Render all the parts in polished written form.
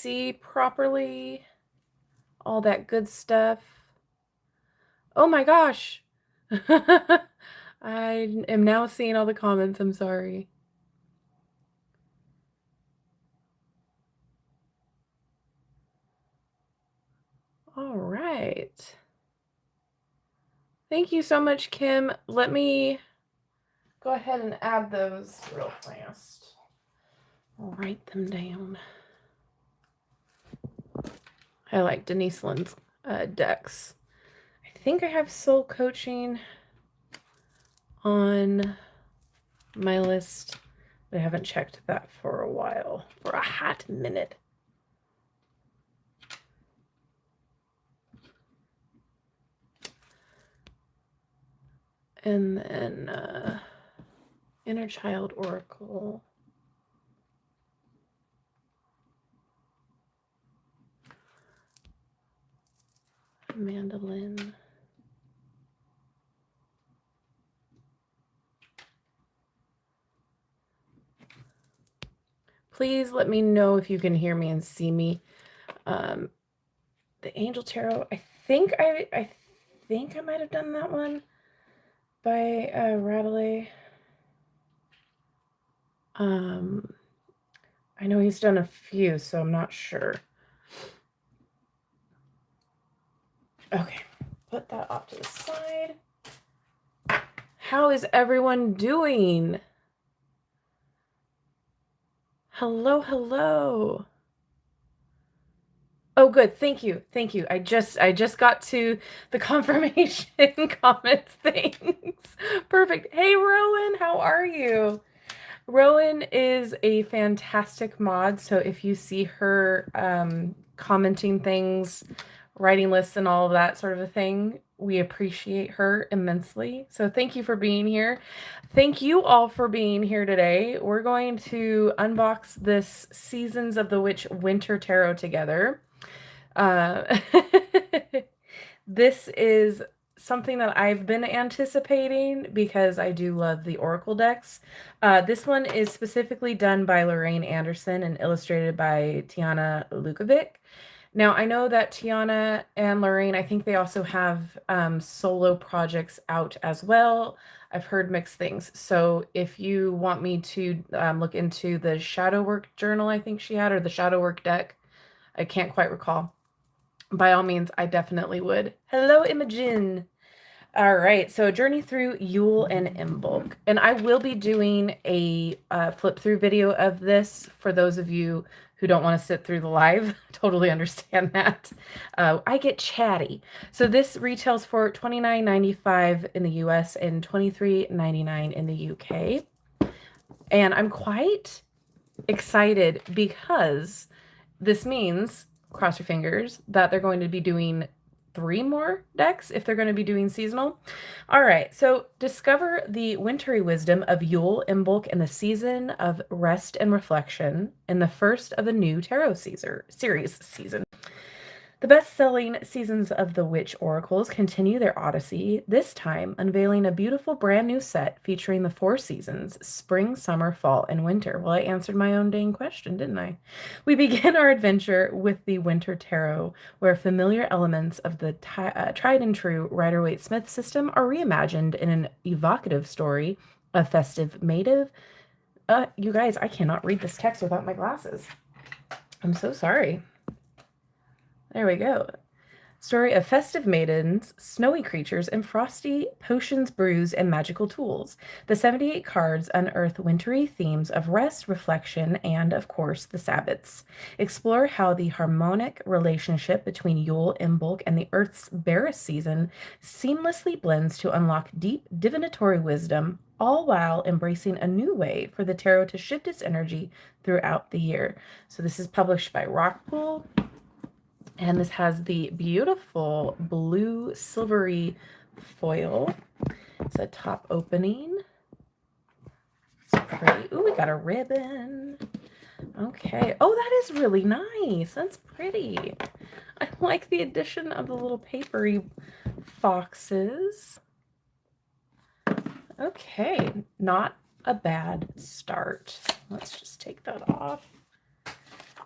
see properly? All that good stuff. Oh my gosh. I am now seeing all the comments. I'm sorry. All right. Thank you so much, Kim. Let me go ahead and add those real fast. I'll write them down. I like Denise Lynn's decks. I think I have soul coaching on my list, but I haven't checked that for a while, for a hot minute. And then Inner Child Oracle. Mandolin. Please let me know if you can hear me and see me. The Angel Tarot, I think I might have done that one by Radley. I know he's done a few, so I'm not sure. Okay, put that off to the side. How is everyone doing? Hello, hello. Oh, good. Thank you. Thank you. I just got to the confirmation comments. Thanks. Perfect. Hey, Rowan, how are you? Rowan is a fantastic mod. So if you see her commenting things, writing lists and all of that sort of a thing, we appreciate her immensely. So thank you for being here. Thank you all for being here today. We're going to unbox this Seasons of the Witch Winter Tarot together. This is something that I've been anticipating because I do love the Oracle decks. This one is specifically done by Lorriane Anderson and illustrated by Tijana Lukovic. Now, I know that Tijana and Lorraine, I think they also have solo projects out as well. I've heard mixed things. So if you want me to look into the Shadow Work journal, I think she had, or the Shadow Work deck, I can't quite recall. By all means, I definitely would. Hello, Imogen. All right, so journey through Yule and Imbolc. And I will be doing a flip through video of this for those of you who don't want to sit through the live. Totally understand that. I get chatty. So this retails for $29.95 in the US and $23.99 in the UK. And I'm quite excited because this means, cross your fingers, that they're going to be doing 3 more decks if they're going to be doing seasonal. All right, so discover the wintry wisdom of Yule, Imbolc, and the season of rest and reflection in the first of a new tarot series season. The best-selling Seasons of the Witch Oracles continue their odyssey, this time unveiling a beautiful brand new set featuring the 4 seasons, spring, summer, fall, and winter. Well, I answered my own dang question, didn't I? We begin our adventure with the Winter Tarot, where familiar elements of the tried and true Rider-Waite-Smith system are reimagined in an evocative story of festive mative. You guys, I cannot read this text without my glasses. I'm so sorry. There we go. Story of festive maidens, snowy creatures, and frosty potions, brews, and magical tools. The 78 cards unearth wintry themes of rest, reflection, and, of course, the Sabbats. Explore how the harmonic relationship between Yule, Imbolc, and the Earth's barest season seamlessly blends to unlock deep divinatory wisdom, all while embracing a new way for the tarot to shift its energy throughout the year. So this is published by Rockpool. And this has the beautiful blue silvery foil. It's a top opening. It's pretty. Ooh, we got a ribbon. Okay. Oh, that is really nice. That's pretty. I like the addition of the little papery foxes. Okay. Not a bad start. Let's just take that off.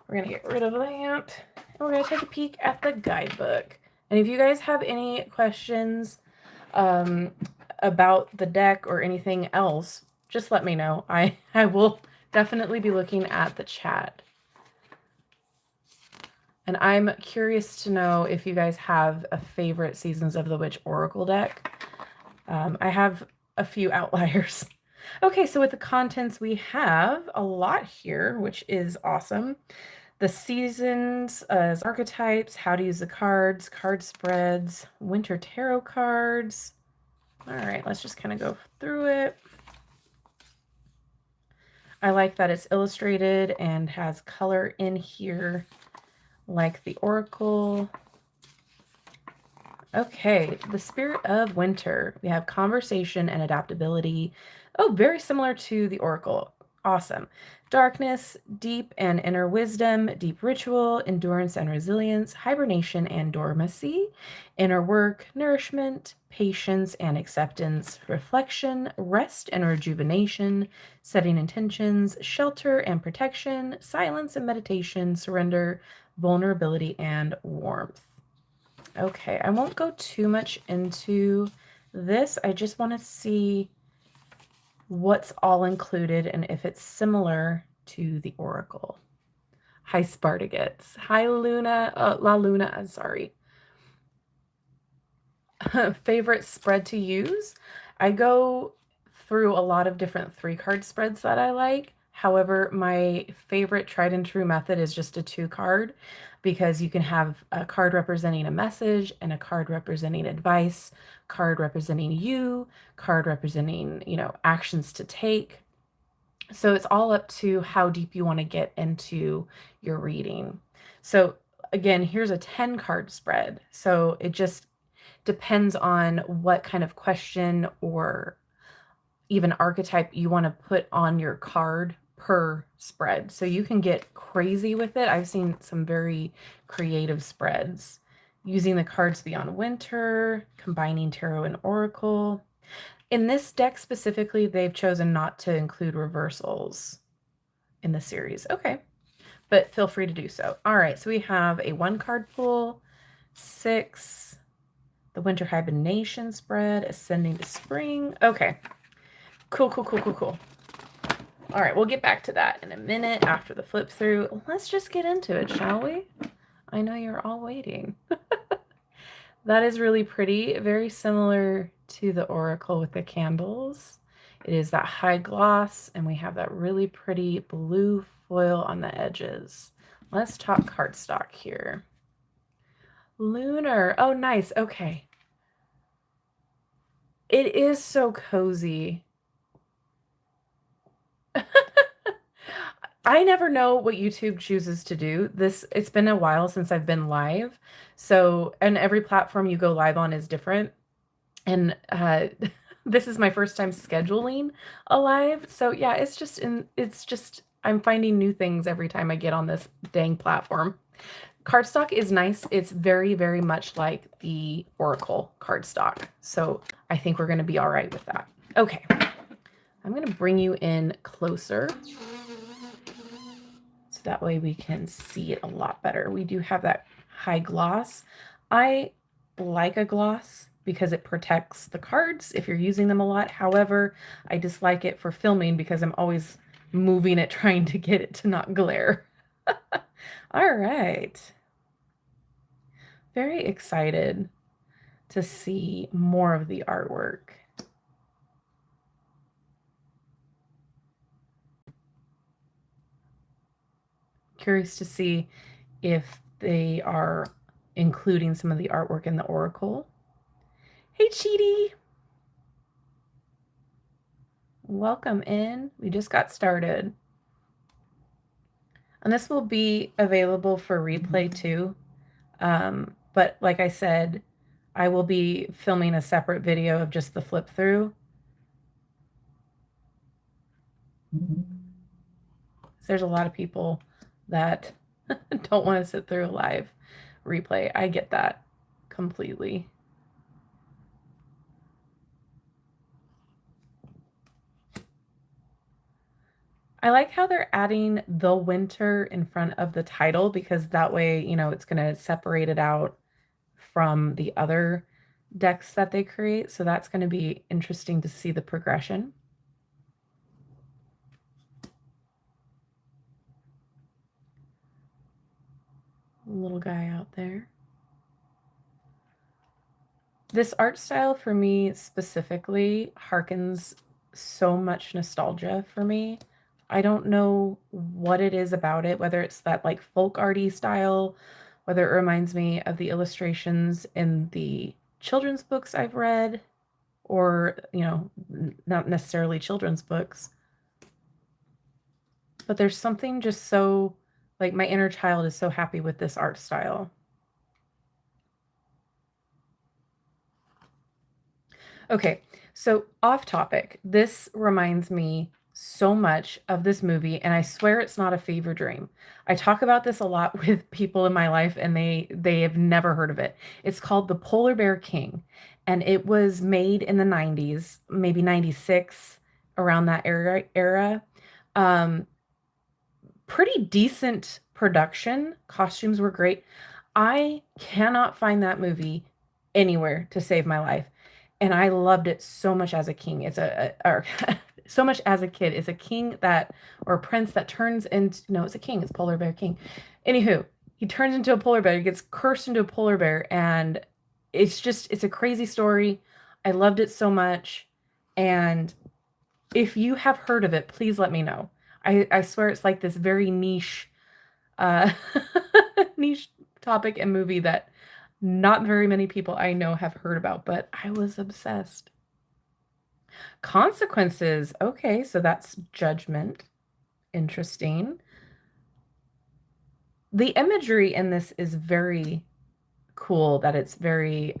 We're going to get rid of that. And we're going to take a peek at the guidebook. And if you guys have any questions about the deck or anything else, just let me know. I will definitely be looking at the chat. And I'm curious to know if you guys have a favorite Seasons of the Witch Oracle deck. I have a few outliers. Okay, so with the contents, we have a lot here, which is awesome. The seasons as archetypes, how to use the cards, card spreads, winter tarot cards. All right, let's just kind of go through it. I like that it's illustrated and has color in here, like the Oracle. Okay, the spirit of winter. We have conversation and adaptability. Oh, very similar to the Oracle. Awesome. Darkness, deep and inner wisdom, deep ritual, endurance and resilience, hibernation and dormancy, inner work, nourishment, patience and acceptance, reflection, rest and rejuvenation, setting intentions, shelter and protection, silence and meditation, surrender, vulnerability and warmth. Okay, I won't go too much into this. I just want to see what's all included and if it's similar to the Oracle. Hi, Spartacus. Hi, Luna. La Luna, I'm sorry. Favorite spread to use? I go through a lot of different 3-card spreads that I like. However, my favorite tried and true method is just a 2-card, because you can have a card representing a message and a card representing advice, card representing you, card representing, actions to take. So it's all up to how deep you want to get into your reading. So again, here's a 10-card spread. So it just depends on what kind of question or even archetype you want to put on your card per spread. So you can get crazy with it. I've seen some very creative spreads using the cards beyond winter, combining tarot and oracle. In this deck specifically, they've chosen not to include reversals in the series. Okay, but feel free to do so. All right, so we have a 1-card pool, 6, the winter hibernation spread, ascending to spring. Okay, cool. All right, we'll get back to that in a minute after the flip through. Let's just get into it, shall we? I know you're all waiting. That is really pretty, very similar to the Oracle with the candles. It is that high gloss, and we have that really pretty blue foil on the edges. Let's talk cardstock here. Lunar. Oh, nice. Okay. It is so cozy. I never know what YouTube chooses to do. It's been a while since I've been live. So, and every platform you go live on is different. And this is my first time scheduling a live. So yeah, I'm finding new things every time I get on this dang platform. Cardstock is nice. It's very, very much like the Oracle cardstock. So I think we're going to be all right with that. Okay. I'm going to bring you in closer, so that way we can see it a lot better. We do have that high gloss. I like a gloss because it protects the cards if you're using them a lot. However, I dislike it for filming because I'm always moving it, trying to get it to not glare. All right. Very excited to see more of the artwork. Curious to see if they are including some of the artwork in the Oracle. Hey, Cheaty! Welcome in. We just got started. And this will be available for replay too. But like I said, I will be filming a separate video of just the flip through. There's a lot of people that don't want to sit through a live replay. I get that completely. I like how they're adding the winter in front of the title because that way, it's going to separate it out from the other decks that they create. So that's going to be interesting to see the progression. Little guy out there. This art style for me specifically harkens so much nostalgia for me. I don't know what it is about it, whether it's that like folk arty style, whether it reminds me of the illustrations in the children's books I've read, or, not necessarily children's books. But there's something just so, like, my inner child is so happy with this art style. Okay, so off topic. This reminds me so much of this movie, and I swear it's not a fever dream. I talk about this a lot with people in my life, and they have never heard of it. It's called The Polar Bear King, and it was made in the 90s, maybe 96, around that era. Um, Pretty decent production. Costumes were great. I cannot find that movie anywhere to save my life. And I loved it so much as a king. It's or so much as a kid. It's a king that, or a prince that turns into, no, it's a king. It's Polar Bear King. Anywho, he turns into a polar bear. He gets cursed into a polar bear. And it's a crazy story. I loved it so much. And if you have heard of it, please let me know. I swear it's like this very niche, uh, niche topic and movie that not very many people I know have heard about, but I was obsessed. Consequences. Okay, so that's judgment. Interesting. The imagery in this is very cool, that it's very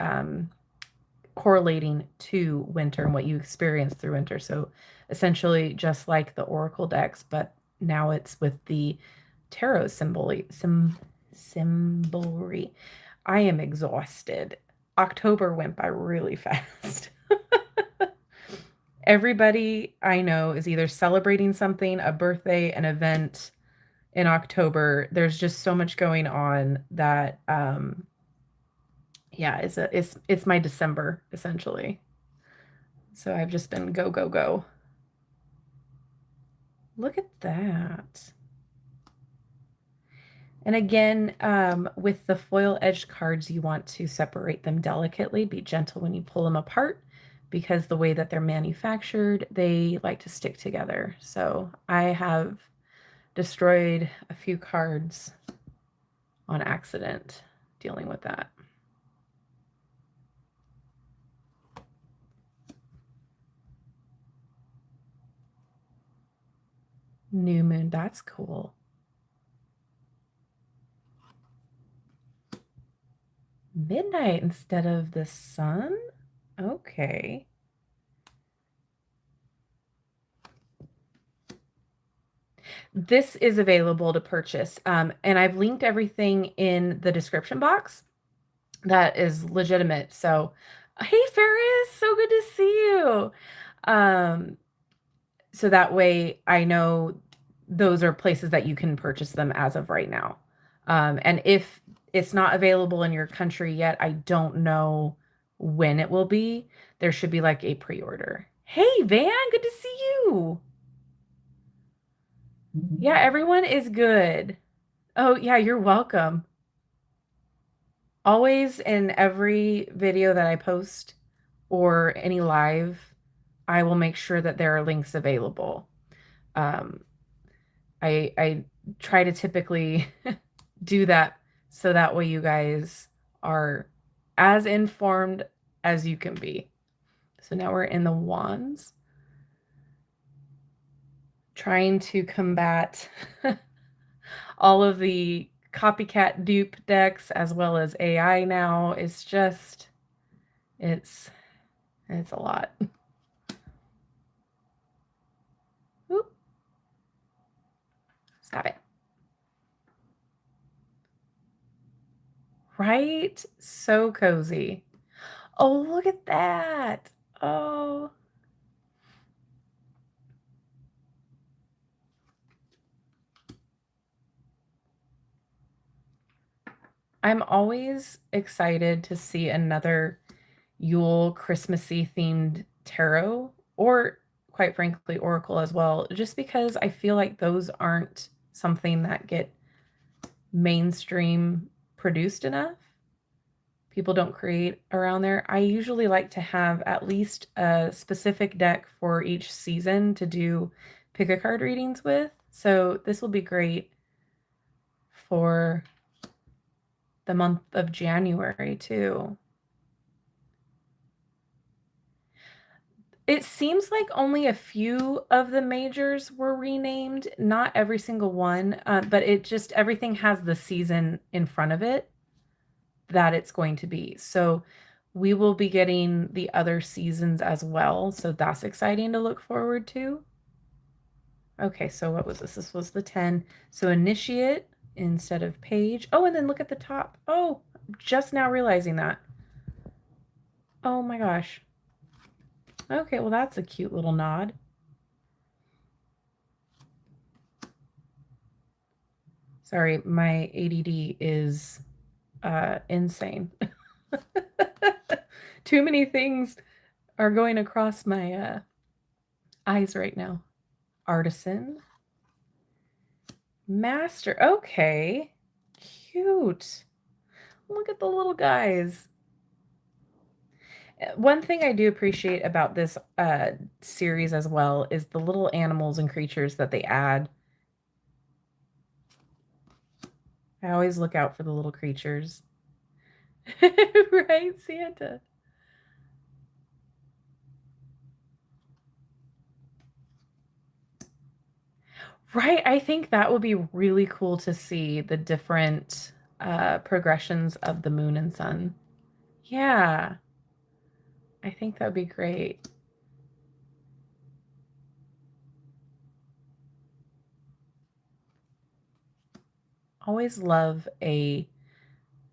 correlating to winter and what you experience through winter. So essentially just like the Oracle decks, but now it's with the tarot symbolry. I am exhausted. October went by really fast. Everybody I know is either celebrating something, a birthday, an event in October. There's just so much going on that yeah, it's my December essentially. So I've just been go, go, go. Look at that. And again, with the foil edged cards, you want to separate them delicately. Be gentle when you pull them apart because the way that they're manufactured, they like to stick together. So I have destroyed a few cards on accident dealing with that. New moon, that's cool. Midnight instead of the sun? Okay. This is available to purchase. And I've linked everything in the description box that is legitimate. So, hey, Ferris, so good to see you. So that way I know those are places that you can purchase them as of right now. And if it's not available in your country yet, I don't know when it will be. There should be like a pre-order. Hey, Van, good to see you. Yeah, everyone is good. Oh, yeah, you're welcome. Always in every video that I post or any live, I will make sure that there are links available. I try to typically do that so that way you guys are as informed as you can be. So now we're in the wands, trying to combat all of the copycat dupe decks as well as AI now. It's just, it's a lot. Oop. Stop it. Right? So cozy. Oh, look at that. Oh. I'm always excited to see another Yule Christmassy themed tarot, or quite frankly oracle as well, just because I feel like those aren't something that get mainstream produced enough. People don't create around there. I usually like to have at least a specific deck for each season to do pick a card readings with. So this will be great for the month of January too. It seems like only a few of the majors were renamed, not every single one, but it just everything has the season in front of it that it's going to be. So we will be getting the other seasons as well. So that's exciting to look forward to. Okay, so what was this? This was the 10. So initiate instead of page. Oh, and then look at the top. Oh, just now realizing that. Oh my gosh. Okay, well, that's a cute little nod. Sorry, my ADD is insane. Too many things are going across my eyes right now. Artisan. Master. Okay. Cute. Look at the little guys. One thing I do appreciate about this series as well is the little animals and creatures that they add. I always look out for the little creatures. Right, Santa? Right, I think that would be really cool to see the different progressions of the moon and sun. Yeah, I think that would be great. Always love a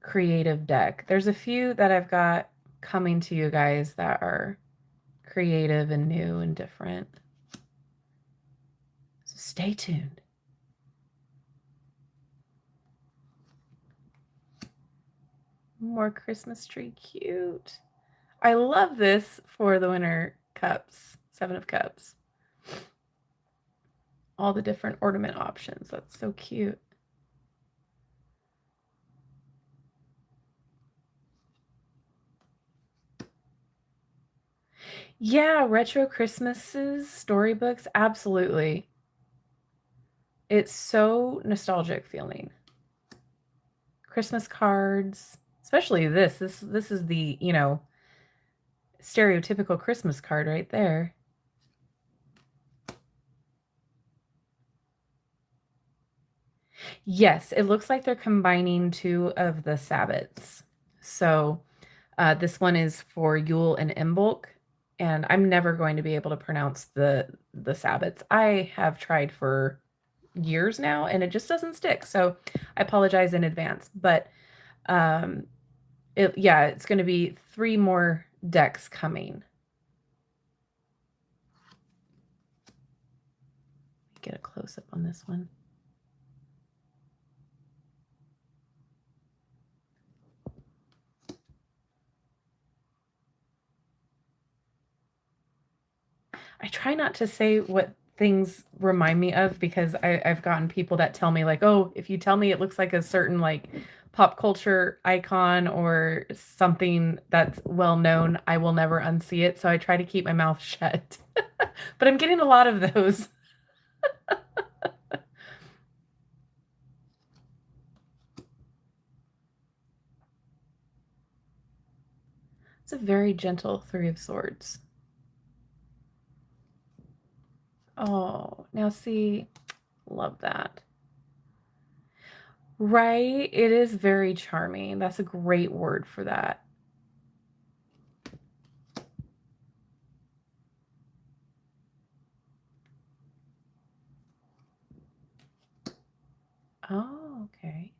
creative deck. There's a few that I've got coming to you guys that are creative and new and different. So stay tuned. More Christmas tree, cute. I love this for the winter cups, 7 of Cups. All the different ornament options. That's so cute. Yeah, retro Christmases, storybooks, absolutely. It's so nostalgic feeling. Christmas cards, especially this. This is the, stereotypical Christmas card right there. Yes, it looks like they're combining two of the Sabbats. So this one is for Yule and Imbolc, and I'm never going to be able to pronounce the Sabbats. I have tried for years now, and it just doesn't stick. So I apologize in advance. But it's going to be 3 more decks coming. Get a close up on this one. I try not to say what things remind me of because I've gotten people that tell me like, oh, if you tell me it looks like a certain like pop culture icon or something that's well known, I will never unsee it. So I try to keep my mouth shut. But I'm getting a lot of those. It's a very gentle 3 of Swords. Oh, now see, love that. Right? It is very charming. That's a great word for that. Oh, okay.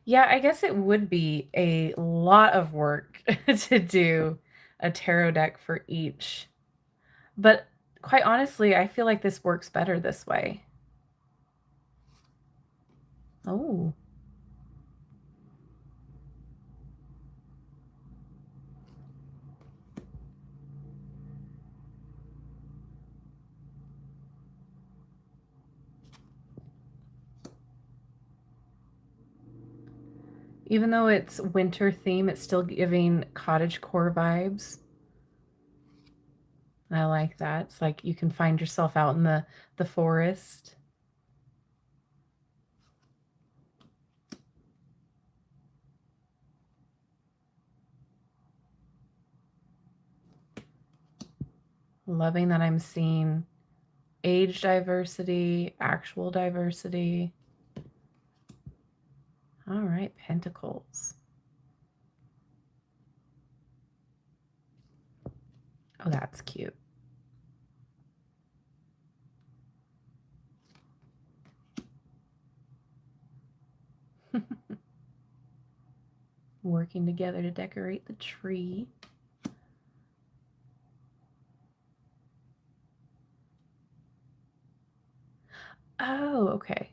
Yeah, I guess it would be a lot of work to do a tarot deck for each. But quite honestly, I feel like this works better this way. Oh, even though it's winter theme, it's still giving cottagecore vibes. I like that. It's like you can find yourself out in the forest. Loving that I'm seeing age diversity, actual diversity. All right, pentacles. Oh, that's cute. Working together to decorate the tree. Oh, okay.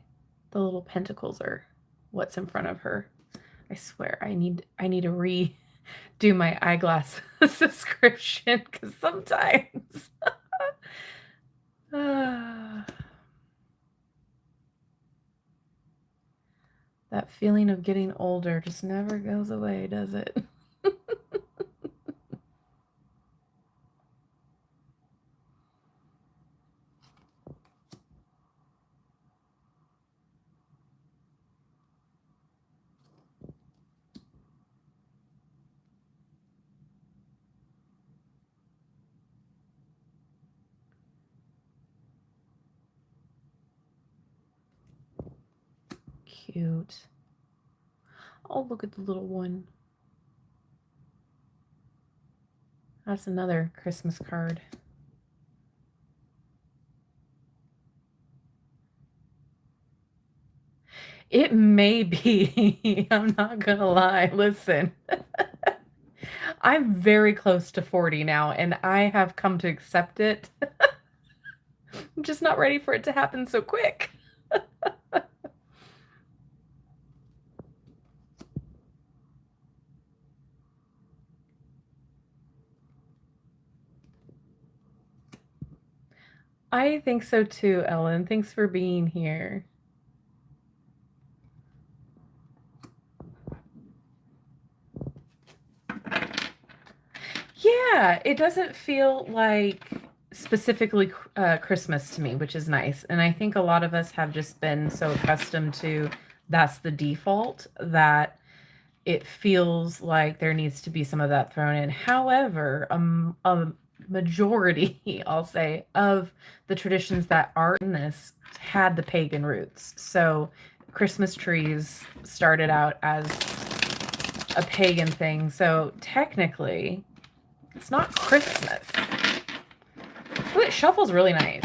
The little pentacles are what's in front of her. I swear I need to redo my eyeglass subscription because sometimes ah, that feeling of getting older just never goes away, does it? Cute. Oh, look at the little one. That's another Christmas card. It may be. I'm not gonna lie. Listen, I'm very close to 40 now, and I have come to accept it. I'm just not ready for it to happen so quick. I think so too, Ellen. Thanks for being here. Yeah, it doesn't feel like specifically Christmas to me, which is nice. And I think a lot of us have just been so accustomed to that's the default that it feels like there needs to be some of that thrown in. However, a majority, I'll say, of the traditions that are in this had the pagan roots. So Christmas trees started out as a pagan thing. So technically, it's not Christmas. Ooh, it shuffles really nice.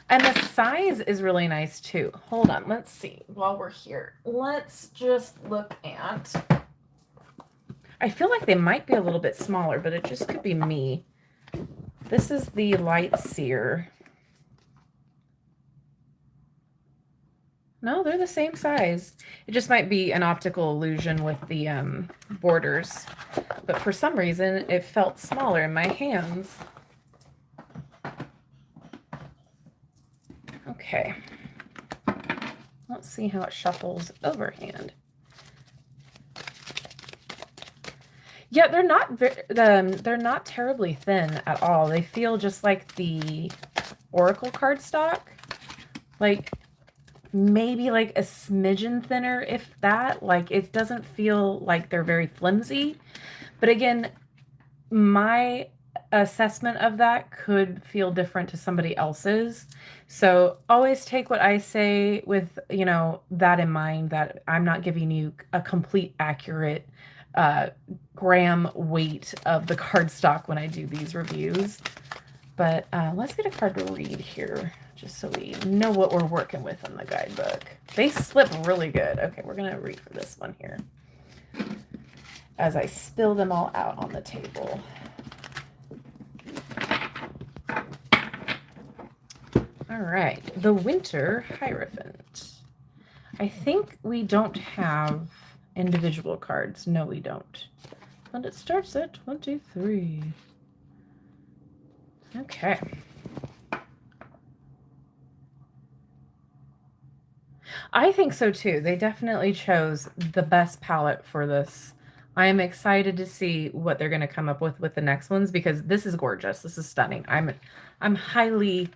And the size is really nice too. Hold on, let's see. While we're here, let's just look at. I feel like they might be a little bit smaller, but it just could be me. This is the Light Seer. No, they're the same size. It just might be an optical illusion with the borders. But for some reason, it felt smaller in my hands. Okay. Let's see how it shuffles overhand. Yeah, they're not terribly thin at all. They feel just like the Oracle cardstock. Like maybe like a smidgen thinner, if that. Like it doesn't feel like they're very flimsy. But again, my assessment of that could feel different to somebody else's. So always take what I say with, that in mind, that I'm not giving you a complete accurate gram weight of the cardstock when I do these reviews. But let's get a card to read here, just so we know what we're working with in the guidebook. They slip really good. Okay, we're going to read for this one here as I spill them all out on the table. All right, the Winter Hierophant. I think we don't have individual cards. No, we don't. And it starts at 23. Okay. I think so too. They definitely chose the best palette for this. I am excited to see what they're going to come up with the next ones, because this is gorgeous. This is stunning. I'm highly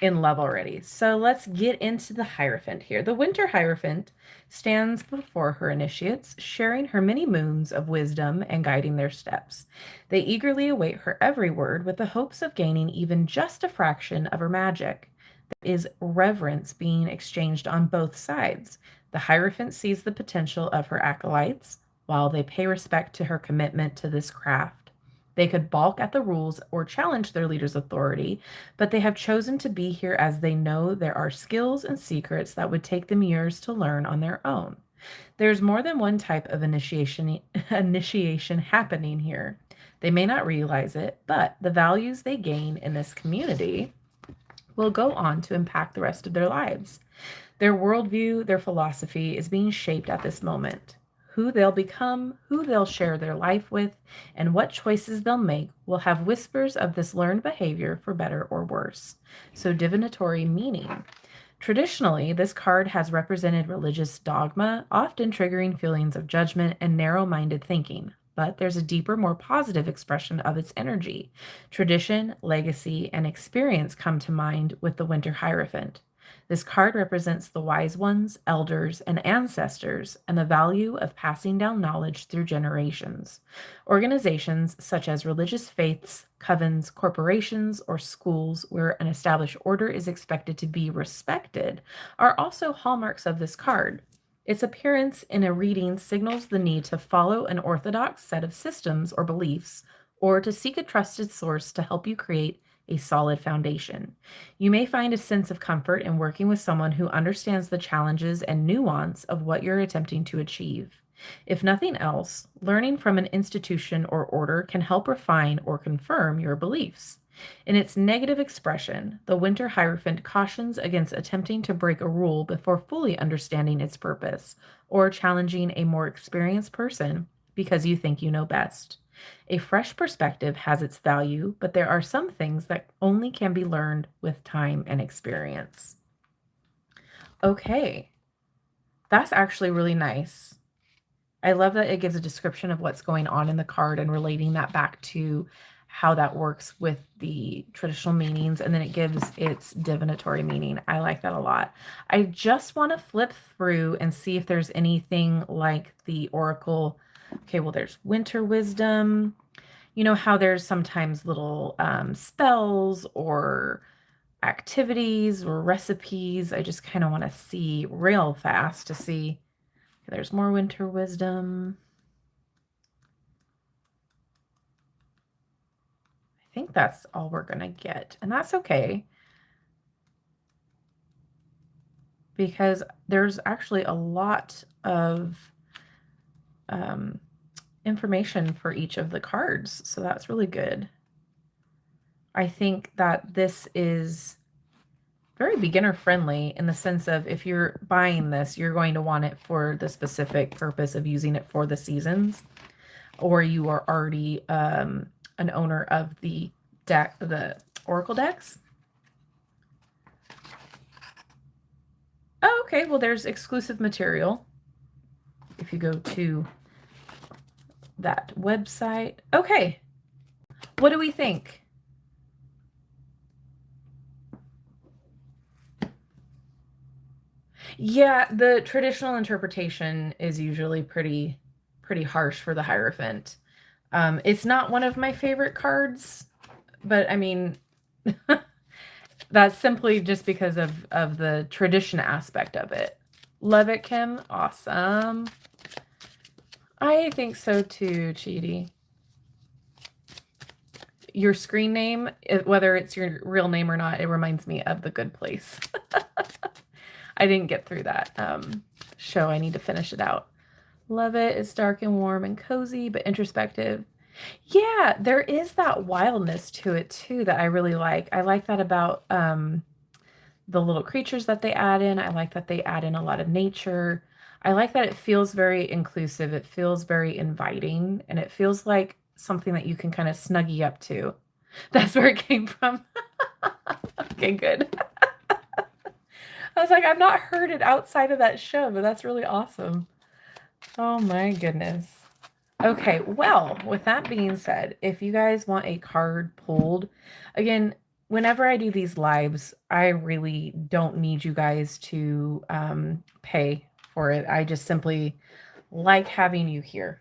in love already. So let's get into the Hierophant here. The Winter Hierophant stands before her initiates, sharing her many moons of wisdom and guiding their steps. They eagerly await her every word with the hopes of gaining even just a fraction of her magic. There is reverence being exchanged on both sides. The Hierophant sees the potential of her acolytes, while they pay respect to her commitment to this craft. They could balk at the rules or challenge their leader's authority, but they have chosen to be here as they know there are skills and secrets that would take them years to learn on their own. There's more than one type of initiation happening here. They may not realize it, but the values they gain in this community will go on to impact the rest of their lives. Their worldview, their philosophy is being shaped at this moment. Who they'll become, who they'll share their life with, and what choices they'll make will have whispers of this learned behavior for better or worse. So, divinatory meaning. Traditionally, this card has represented religious dogma, often triggering feelings of judgment and narrow-minded thinking. But there's a deeper, more positive expression of its energy. Tradition, legacy, and experience come to mind with the Winter Hierophant. This card represents the wise ones, elders, and ancestors, and the value of passing down knowledge through generations. Organizations such as religious faiths, covens, corporations, or schools where an established order is expected to be respected are also hallmarks of this card. Its appearance in a reading signals the need to follow an orthodox set of systems or beliefs, or to seek a trusted source to help you create a solid foundation. You may find a sense of comfort in working with someone who understands the challenges and nuance of what you're attempting to achieve. If nothing else, learning from an institution or order can help refine or confirm your beliefs. In its negative expression, the Winter Hierophant cautions against attempting to break a rule before fully understanding its purpose, or challenging a more experienced person because you think you know best. A fresh perspective has its value, but there are some things that only can be learned with time and experience. Okay, that's actually really nice. I love that it gives a description of what's going on in the card and relating that back to how that works with the traditional meanings, and then it gives its divinatory meaning. I like that a lot. I just want to flip through and see if there's anything like the oracle. Okay, well, there's winter wisdom. You know how there's sometimes little spells or activities or recipes. I just kind of want to see real fast to see. Okay, there's more winter wisdom. I think that's all we're going to get, and that's okay, because there's actually a lot of information for each of the cards, so that's really good. I think that this is very beginner friendly in the sense of if you're buying this, you're going to want it for the specific purpose of using it for the seasons, or you are already an owner of the deck, the Oracle decks. Oh, okay. Well, there's exclusive material. If you go to that website. Okay. What do we think? Yeah, the traditional interpretation is usually pretty harsh for the Hierophant. It's not one of my favorite cards, but I mean, that's simply just because of the tradition aspect of it. Love it, Kim. Awesome. I think so too, Chidi. Your screen name, whether it's your real name or not, it reminds me of The Good Place. I didn't get through that show. I need to finish it out. Love it. It's dark and warm and cozy, but introspective. Yeah, there is that wildness to it too that I really like. I like that about the little creatures that they add in. I like that they add in a lot of nature. I like that it feels very inclusive. It feels very inviting, and it feels like something that you can kind of snuggie up to. That's where it came from. Okay, good. I was like, I've not heard it outside of that show, but that's really awesome. Oh my goodness. Okay, well, with that being said, if you guys want a card pulled, again, whenever I do these lives, I really don't need you guys to pay for it. I just simply like having you here.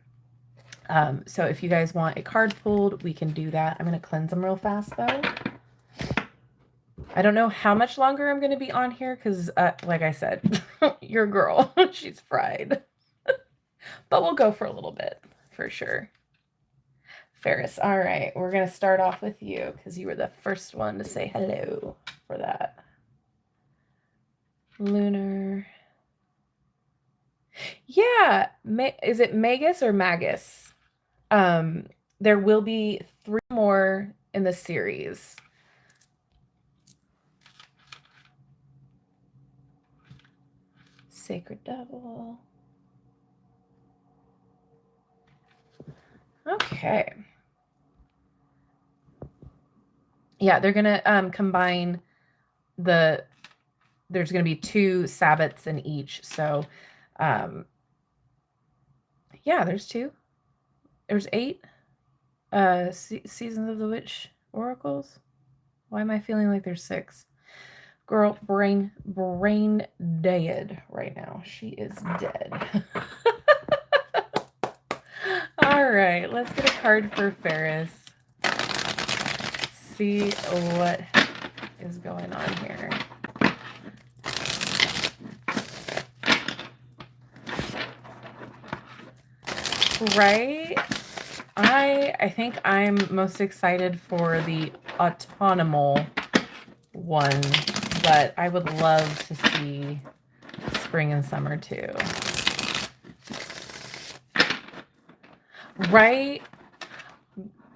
So if you guys want a card pulled, we can do that. I'm going to cleanse them real fast, though. I don't know how much longer I'm going to be on here because, like I said, your girl, she's fried. But we'll go for a little bit, for sure. Ferris, all right, we're going to start off with you because you were the first one to say hello for that. Lunar. Yeah, is it Magus or Magus? There will be 3 more in the series. Sacred Devil. Okay. Yeah, they're going to combine there's going to be 2 Sabbats in each. So, yeah, there's 2. There's 8 Seasons of the Witch Oracles. Why am I feeling like there's 6? Girl, brain dead right now. She is dead. All right, let's get a card for Ferris. See what is going on here. Right? I think I'm most excited for the autonomal one, but I would love to see spring and summer too. Right?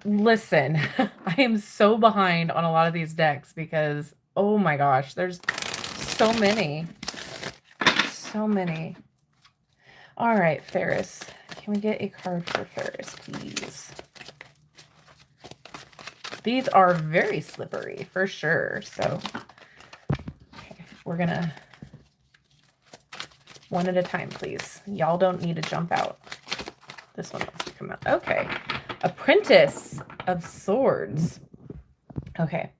Listen, I am so behind on a lot of these decks because, oh my gosh, there's so many. So many. All right, Ferris. Can we get a card for Ferris, please? These are very slippery, for sure. So, okay, we're going to one at a time, please. Y'all don't need to jump out. This one wants to come out. Okay. Apprentice of Swords. Okay.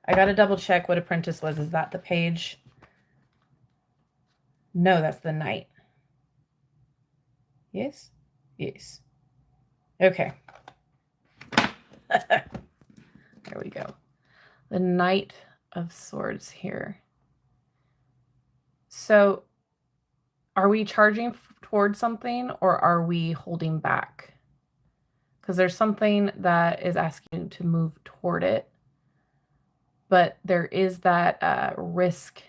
I got to double check what Apprentice was. Is that the page? No, that's the Knight. Yes? Yes. Okay. There we go. The Knight of Swords here. So, are we charging towards something or are we holding back? Because there's something that is asking you to move toward it, but there is that risk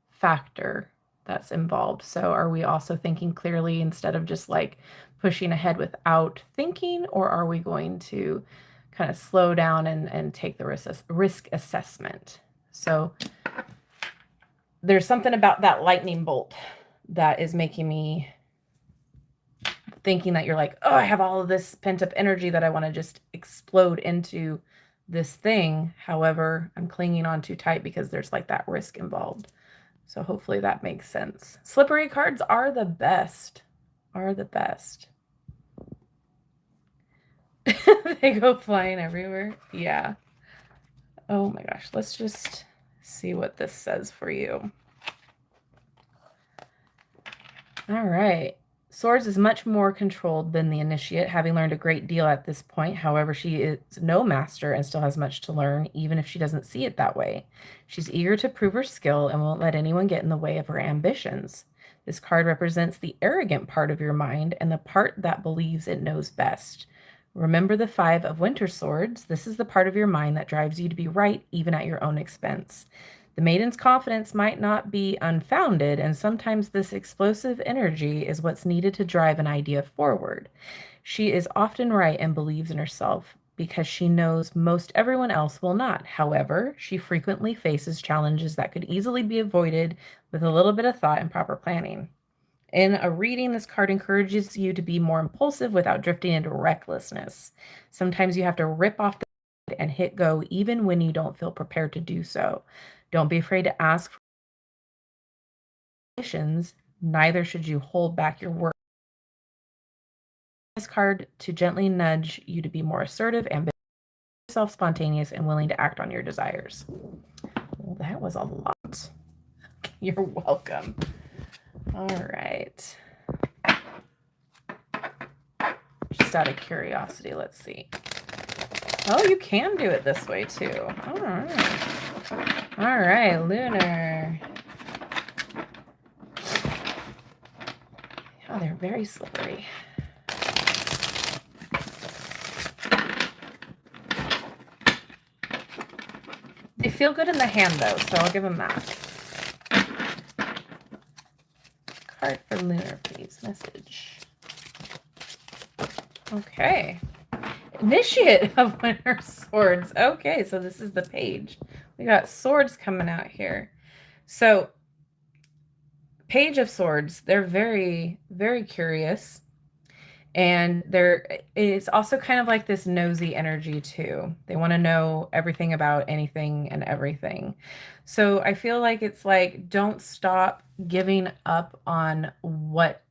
factor that's involved. So are we also thinking clearly instead of just like pushing ahead without thinking, or are we going to kind of slow down and take the risk assessment? So there's something about that lightning bolt that is making me thinking that you're like, oh, I have all of this pent up energy that I want to just explode into this thing. However, I'm clinging on too tight because there's like that risk involved. So hopefully that makes sense. Slippery cards are the best. Are the best. They go flying everywhere. Yeah. Oh my gosh. Let's just see what this says for you. All right. Swords is much more controlled than the initiate, having learned a great deal at this point. However, she is no master and still has much to learn, even if she doesn't see it that way. She's eager to prove her skill and won't let anyone get in the way of her ambitions. This card represents the arrogant part of your mind and the part that believes it knows best. Remember the Five of Winter Swords. This is the part of your mind that drives you to be right, even at your own expense. The maiden's confidence might not be unfounded, and sometimes this explosive energy is what's needed to drive an idea forward. She is often right and believes in herself because she knows most everyone else will not. However, she frequently faces challenges that could easily be avoided with a little bit of thought and proper planning. In a reading, this card encourages you to be more impulsive without drifting into recklessness. Sometimes you have to rip off the and hit go even when you don't feel prepared to do so. Don't be afraid to ask for conditions, neither should you hold back your work. This card to gently nudge you to be more assertive, ambitious, spontaneous, and willing to act on your desires. Well, that was a lot. You're welcome. All right. Just out of curiosity, let's see. Oh, you can do it this way too. All right. All right, Lunar. Oh, they're very slippery. They feel good in the hand though, so I'll give them that. Card for Lunar, please. Message. Okay. Initiate of Winter Swords. Okay, so this is the page. We got swords coming out here. So, Page of Swords, they're very, very curious. And it's also kind of like this nosy energy too. They want to know everything about anything and everything. So I feel like it's like, don't stop giving up on what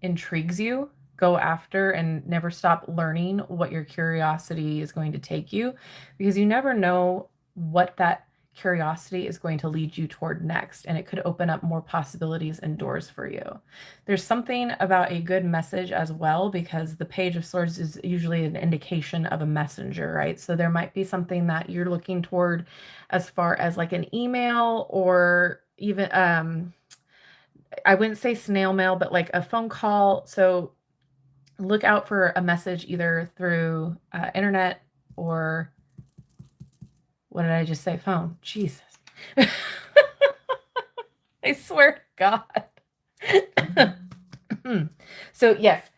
intrigues you. Go after and never stop learning what your curiosity is going to take you, because you never know what that curiosity is going to lead you toward next, and it could open up more possibilities and doors for you. There's something about a good message as well, because the Page of Swords is usually an indication of a messenger, right? So there might be something that you're looking toward as far as like an email, or even I wouldn't say snail mail, but like a phone call. So look out for a message either through internet, or what did I just say? Phone. Jesus. I swear to God. So yes,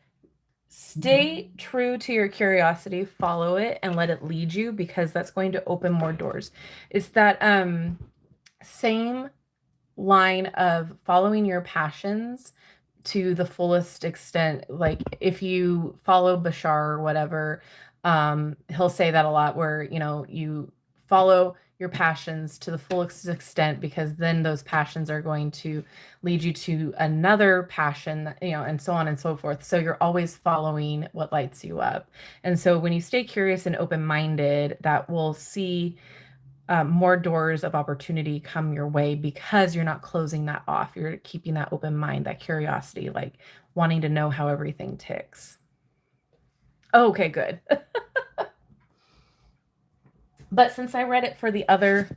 stay true to your curiosity, follow it, and let it lead you, because that's going to open more doors. It's that same line of following your passions to the fullest extent. Like if you follow Bashar or whatever, he'll say that a lot, where you follow your passions to the fullest extent, because then those passions are going to lead you to another passion, and so on and so forth. So you're always following what lights you up. And so when you stay curious and open-minded, that will see more doors of opportunity come your way, because you're not closing that off. You're keeping that open mind, that curiosity, like wanting to know how everything ticks. Okay, good. But since I read it for the other,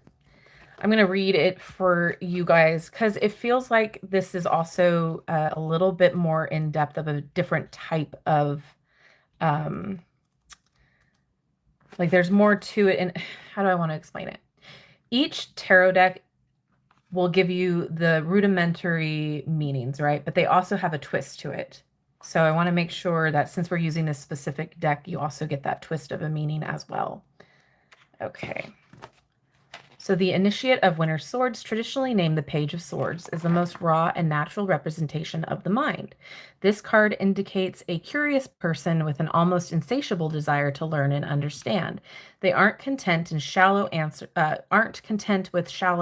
I'm going to read it for you guys, because it feels like this is also a little bit more in depth, of a different type of, like there's more to it. And how do I want to explain it? Each tarot deck will give you the rudimentary meanings, right? But they also have a twist to it. So I want to make sure that since we're using this specific deck, you also get that twist of a meaning as well. Okay. So the Initiate of Winter Swords, traditionally named the Page of Swords, is the most raw and natural representation of the mind. This card indicates a curious person with an almost insatiable desire to learn and understand. They aren't content with shallow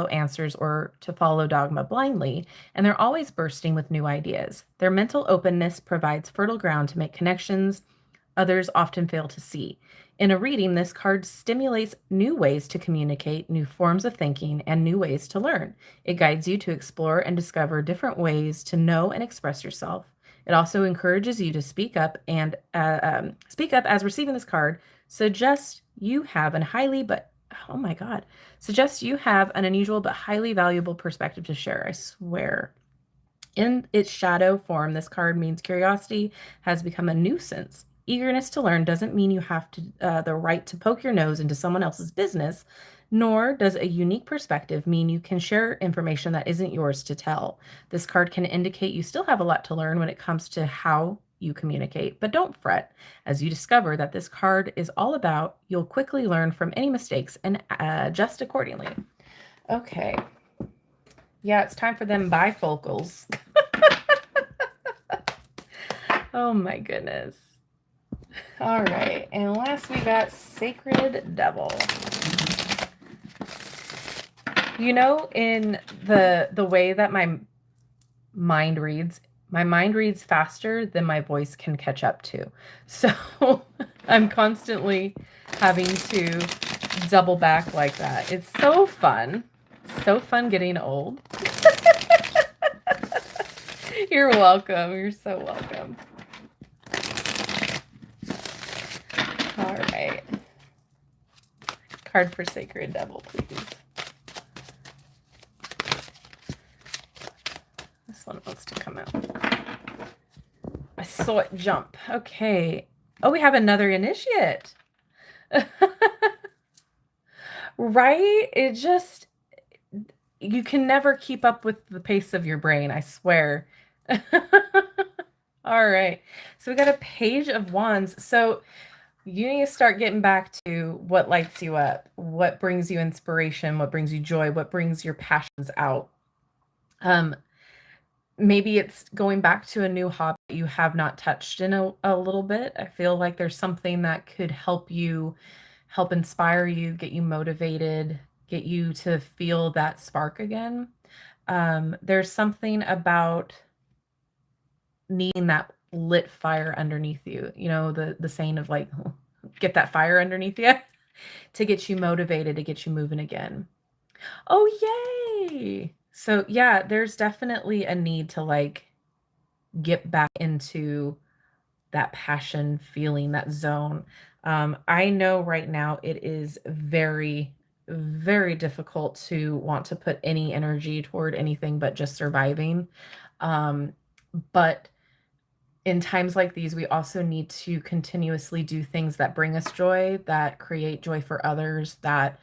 answers or to follow dogma blindly, and they're always bursting with new ideas. Their mental openness provides fertile ground to make connections others often fail to see. In a reading, this card stimulates new ways to communicate, new forms of thinking, and new ways to learn. It guides you to explore and discover different ways to know and express yourself. It also encourages you to speak up, and as receiving this card suggests you have an unusual but highly valuable perspective to share. I swear. In its shadow form, this card means curiosity has become a nuisance. Eagerness to learn doesn't mean you have the right to poke your nose into someone else's business, nor does a unique perspective mean you can share information that isn't yours to tell. This card can indicate you still have a lot to learn when it comes to how you communicate, but don't fret. As you discover that this card is all about, you'll quickly learn from any mistakes and adjust accordingly. Okay. Yeah, it's time for them bifocals. Oh my goodness. All right, and last we got Sacred Devil. You know, in the way that my mind reads faster than my voice can catch up to. So I'm constantly having to double back like that. It's so fun. So fun getting old. You're welcome. You're so welcome. All right. Card for Sacred Devil, please. This one wants to come out. I saw it jump. Okay. Oh, we have another initiate. Right? It just, you can never keep up with the pace of your brain, I swear. All right. So we got a Page of Wands. So you need to start getting back to what lights you up, what brings you inspiration, what brings you joy, what brings your passions out. Maybe it's going back to a new hobby you have not touched in a little bit. I feel like there's something that could help you, help inspire you, get you motivated, get you to feel that spark again. There's something about needing that lit fire underneath you. You know, the saying of like, get that fire underneath you to get you motivated, to get you moving again. Oh, yay! So yeah, there's definitely a need to like get back into that passion feeling, that zone. I know right now it is very, very difficult to want to put any energy toward anything but just surviving. But in times like these, we also need to continuously do things that bring us joy, that create joy for others, that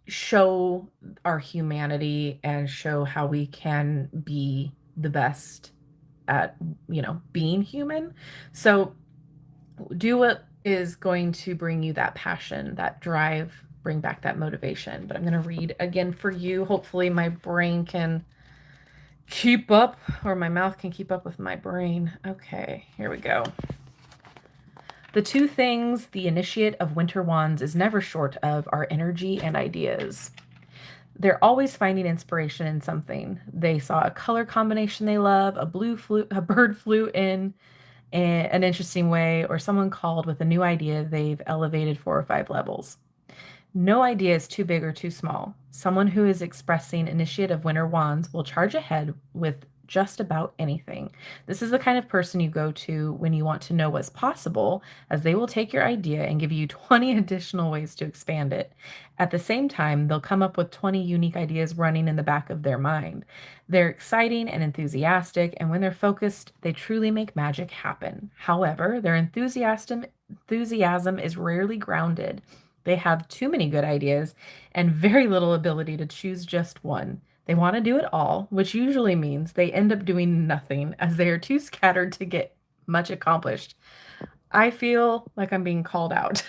show our humanity and show how we can be the best at, being human. So do what is going to bring you that passion, that drive, bring back that motivation. But I'm going to read again for you. Hopefully my brain can keep up, or my mouth can keep up with my brain. Okay, here we go. The two things the initiate of Winter Wands is never short of are energy and ideas. They're always finding inspiration in something. They saw a color combination they love, a bird flew in an interesting way, or someone called with a new idea they've elevated 4 or 5 levels. No idea is too big or too small. Someone who is expressing initiate of Winter Wands will charge ahead with just about anything. This is the kind of person you go to when you want to know what's possible, as they will take your idea and give you 20 additional ways to expand it. At the same time, they'll come up with 20 unique ideas running in the back of their mind. They're exciting and enthusiastic, and when they're focused, they truly make magic happen. However, their enthusiasm is rarely grounded. They have too many good ideas and very little ability to choose just one. They want to do it all, which usually means they end up doing nothing as they are too scattered to get much accomplished. I feel like I'm being called out.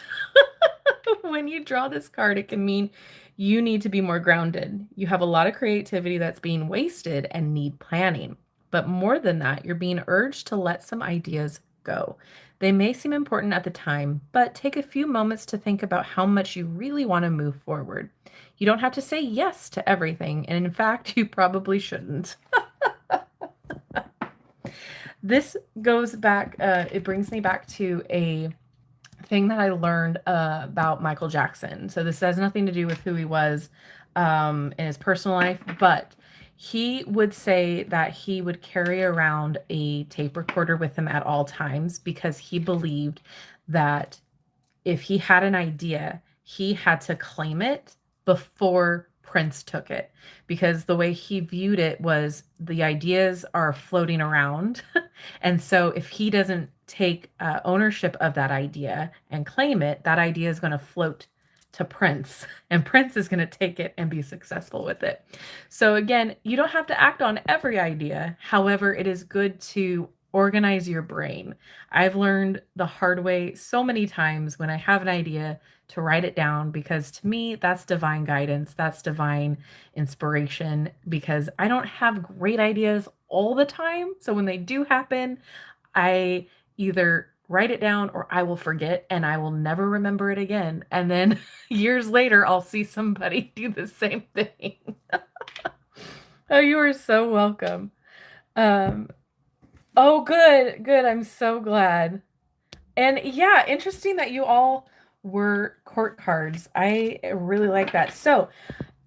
When you draw this card, it can mean you need to be more grounded. You have a lot of creativity that's being wasted and need planning. But more than that, you're being urged to let some ideas go. They may seem important at the time, but take a few moments to think about how much you really want to move forward. You don't have to say yes to everything, and in fact, you probably shouldn't. This goes back, it brings me back to a thing that I learned about Michael Jackson. So this has nothing to do with who he was in his personal life, but he would say that he would carry around a tape recorder with him at all times because he believed that if he had an idea, he had to claim it before Prince took it, because the way he viewed it was the ideas are floating around. And so if he doesn't take ownership of that idea and claim it, that idea is going to float to Prince, and Prince is going to take it and be successful with it. So again, you don't have to act on every idea. However, it is good to organize your brain. I've learned the hard way so many times when I have an idea to write it down, because to me, that's divine guidance. That's divine inspiration, because I don't have great ideas all the time. So when they do happen, I either write it down or I will forget and I will never remember it again. And then years later, I'll see somebody do the same thing. Oh, you are so welcome. Oh, good, good. I'm so glad. And yeah, interesting that you all were court cards. I really like that. So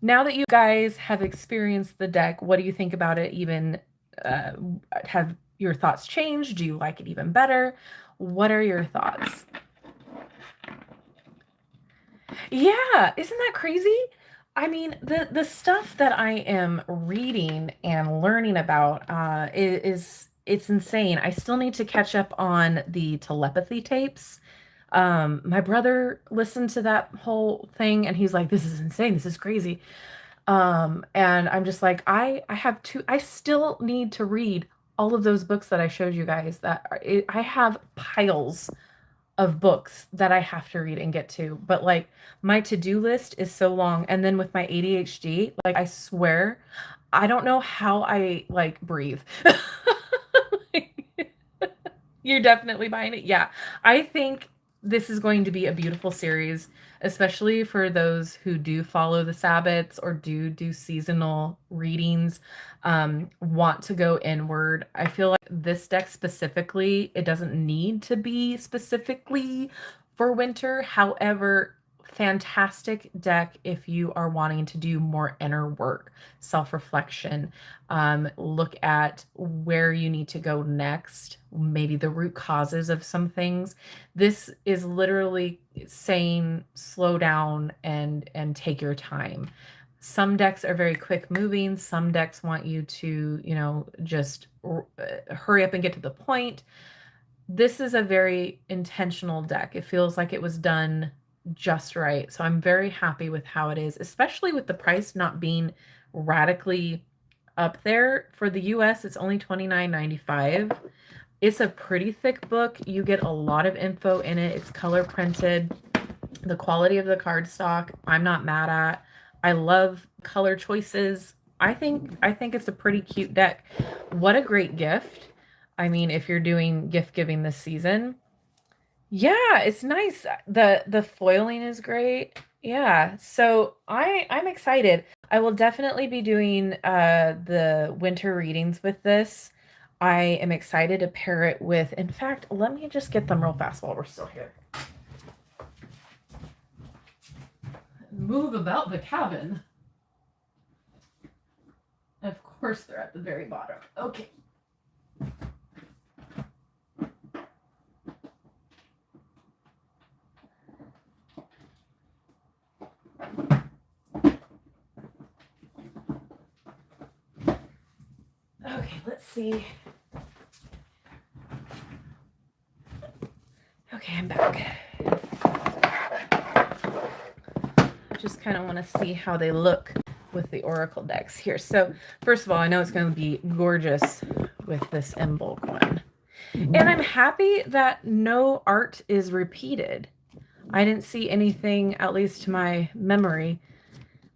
now that you guys have experienced the deck, what do you think about it? Even have your thoughts changed? Do you like it even better? What are your thoughts? Yeah, isn't that crazy? I mean, the stuff that I am reading and learning about is it's insane. I still need to catch up on the telepathy tapes. My brother listened to that whole thing and he's like, "This is insane. This is crazy." And I'm just like, I still need to read all of those books that I showed you guys. I have piles of books that I have to read and get to. But like my to-do list is so long. And then with my ADHD, like I swear, I don't know how I like breathe. You're definitely buying it. Yeah. I think this is going to be a beautiful series, especially for those who do follow the Sabbats or do seasonal readings, want to go inward. I feel like this deck specifically, it doesn't need to be specifically for winter. However, fantastic deck if you are wanting to do more inner work, self-reflection, look at where you need to go next, maybe the root causes of some things. This is literally saying slow down and take your time. Some decks are very quick moving. Some decks want you to, just hurry up and get to the point. This is a very intentional deck. It feels like it was done just right. So I'm very happy with how it is, especially with the price not being radically up there. For the US, it's only $29.95. It's a pretty thick book. You get a lot of info in it. It's color printed. The quality of the cardstock, I'm not mad at. I love color choices. I think it's a pretty cute deck. What a great gift. I mean, if you're doing gift giving this season, yeah, it's nice. The foiling is great. Yeah, so I'm excited. I will definitely be doing the winter readings with this. I am excited to pair it with, in fact, let me just get them real fast while we're still here. Move about the cabin. Of course, they're at the very bottom. Okay. Okay, let's see. Okay, I'm back. Just kind of want to see how they look with the Oracle decks here. So first of all, I know it's going to be gorgeous with this in bulk one. And I'm happy that no art is repeated. I didn't see anything, at least to my memory,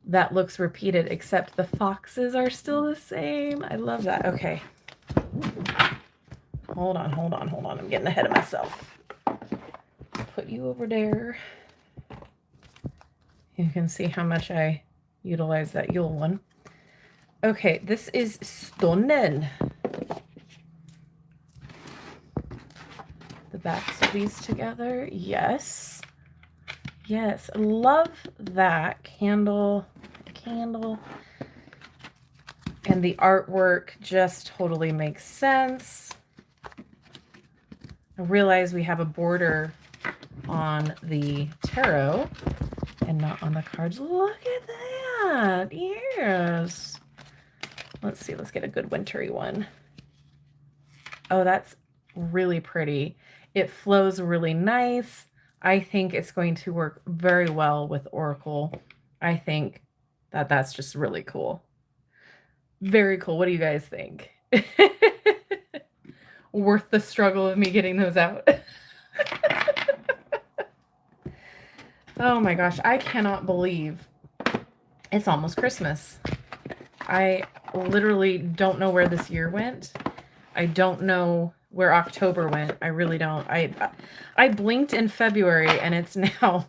that looks repeated, except the foxes are still the same. I love that. Okay. Hold on. I'm getting ahead of myself. Put you over there. You can see how much I utilize that Yule one. Okay, this is stunning. The backs of these together. Yes. Yes, love that candle. And the artwork just totally makes sense. I realize we have a border on the tarot, and not on the cards. Look at that. Yes. Let's see. Let's get a good wintry one. Oh, that's really pretty. It flows really nice. I think it's going to work very well with Oracle. I think that that's just really cool. Very cool. What do you guys think? Worth the struggle of me getting those out. Oh my gosh, I cannot believe it's almost Christmas. I literally don't know where this year went. I don't know where October went. I really don't. I blinked in February and it's now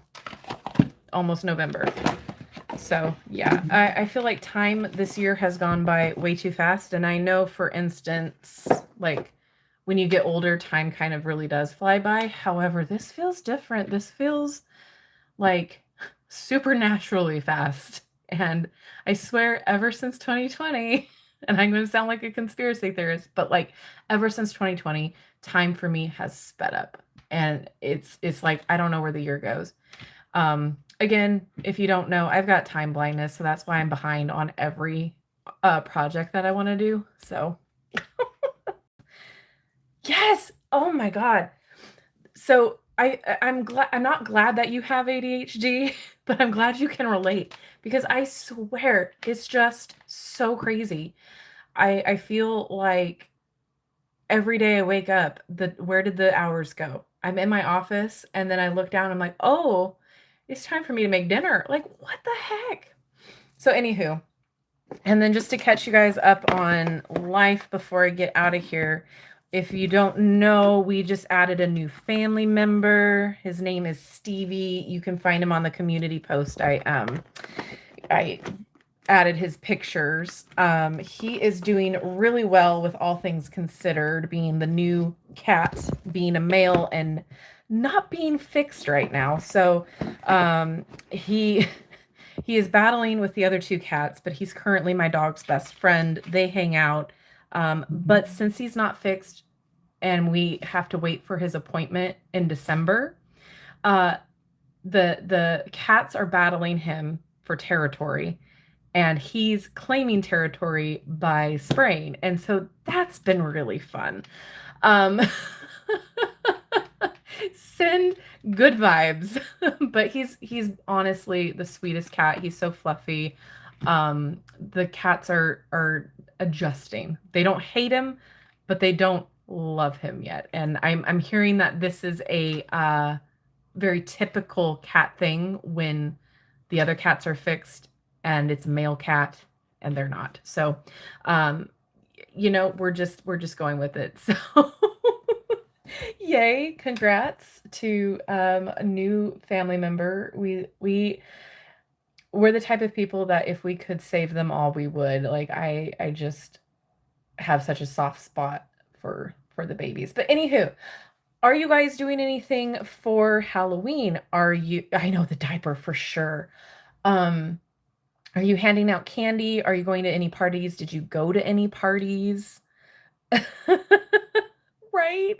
almost November. So yeah, I feel like time this year has gone by way too fast. And I know, for instance, like when you get older, time kind of really does fly by. However, this feels different. This feels like supernaturally fast. And I swear, ever since 2020, and I'm going to sound like a conspiracy theorist, but like ever since 2020, time for me has sped up. And it's like, I don't know where the year goes. Again, if you don't know, I've got time blindness, so that's why I'm behind on every project that I want to do. So yes. Oh my God. So I'm not glad that you have ADHD, but I'm glad you can relate, because I swear it's just so crazy. I feel like every day I wake up, where did the hours go? I'm in my office and then I look down, I'm like, oh, it's time for me to make dinner. Like, what the heck? So anywho, and then just to catch you guys up on life before I get out of here, if you don't know, we just added a new family member. His name is Stevie. You can find him on the community post. I added his pictures. He is doing really well with all things considered, being the new cat, being a male, and not being fixed right now. So he is battling with the other two cats, but he's currently my dog's best friend. They hang out. But since he's not fixed and we have to wait for his appointment in December, the cats are battling him for territory, and he's claiming territory by spraying. And so that's been really fun. Send good vibes. But he's honestly the sweetest cat. He's so fluffy. The cats are adjusting. They don't hate him, but they don't love him yet. And I'm hearing that this is a very typical cat thing when the other cats are fixed and it's a male cat and they're not. So we're just going with it. So yay, congrats to a new family member. We're the type of people that if we could save them all, we would. Like, I just have such a soft spot for the babies. But anywho, are you guys doing anything for Halloween? I know the diaper for sure. Are you handing out candy? Are you going to any parties? Did you go to any parties? Right?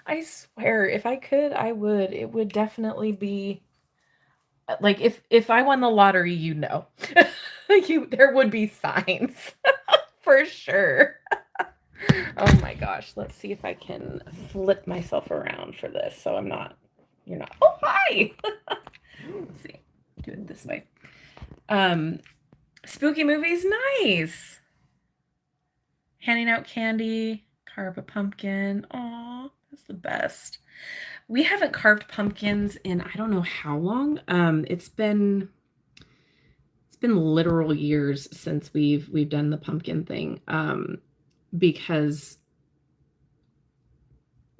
I swear, if I could, I would. It would definitely be like, if I won the lottery, there would be signs for sure. Oh my gosh, let's see if I can flip myself around for this so you're not. Oh, hi. Let's see. Do it this way. Spooky movies, nice. Handing out candy, carve a pumpkin. Aw, that's the best. We haven't carved pumpkins in I don't know how long. It's been literal years since we've done the pumpkin thing. Because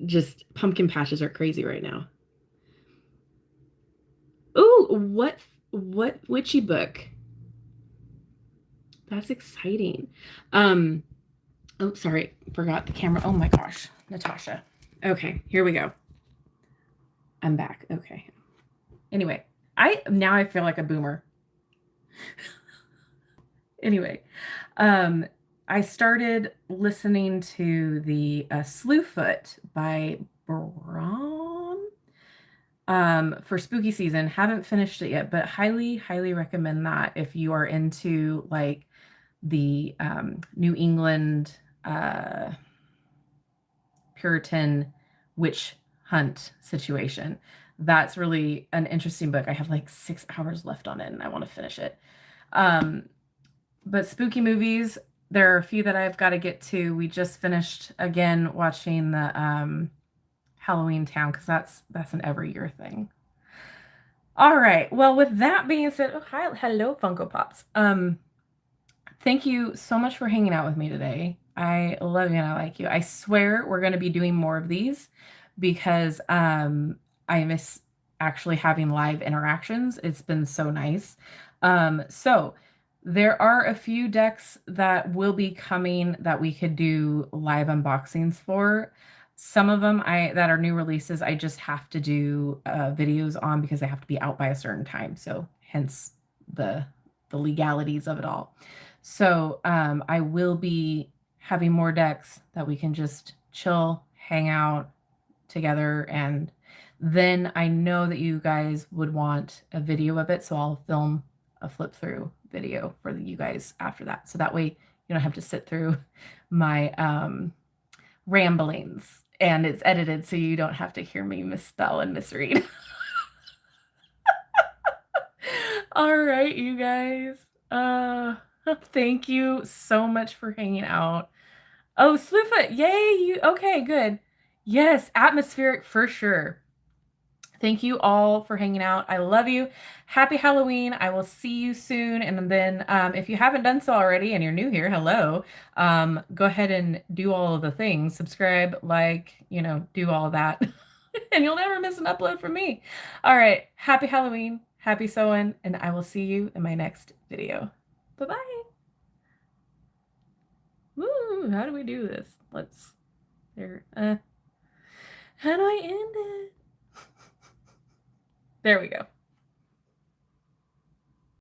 just pumpkin patches are crazy right now. Oh, what witchy book? That's exciting. Oh, sorry, forgot the camera. Oh my gosh, Natasha. Okay, here we go. I'm back. Okay. Anyway, I feel like a boomer. Anyway, I started listening to the Slewfoot by Braun. for spooky season. Haven't finished it yet, but highly, highly recommend that if you are into like the New England uh, Puritan witch hunt situation. That's really an interesting book. I have like 6 hours left on it and I want to finish it. Um, but spooky movies, there are a few that I've got to get to. We just finished again watching the Halloween Town because that's an every year thing. All right. Well, with that being said, oh, hi, hello, Funko Pops. Thank you so much for hanging out with me today. I love you and I like you. I swear we're going to be doing more of these because I miss actually having live interactions. It's been so nice. So there are a few decks that will be coming that we could do live unboxings for. Some of them that are new releases, I just have to do videos on because they have to be out by a certain time. So hence the legalities of it all. So I will be having more decks that we can just chill, hang out together, and then I know that you guys would want a video of it, so I'll film a flip through video for you guys after that. So that way you don't have to sit through my ramblings and it's edited so you don't have to hear me misspell and misread. All right, you guys. Thank you so much for hanging out. Oh, Slewfoot, yay, you okay, good. Yes, atmospheric for sure. Thank you all for hanging out. I love you. Happy Halloween. I will see you soon. And then if you haven't done so already and you're new here, hello. Go ahead and do all of the things. Subscribe, like, do all that. And you'll never miss an upload from me. All right. Happy Halloween. Happy sewing. And I will see you in my next video. Bye-bye. Woo, how do we do this? Let's there. How do I end it? There we go.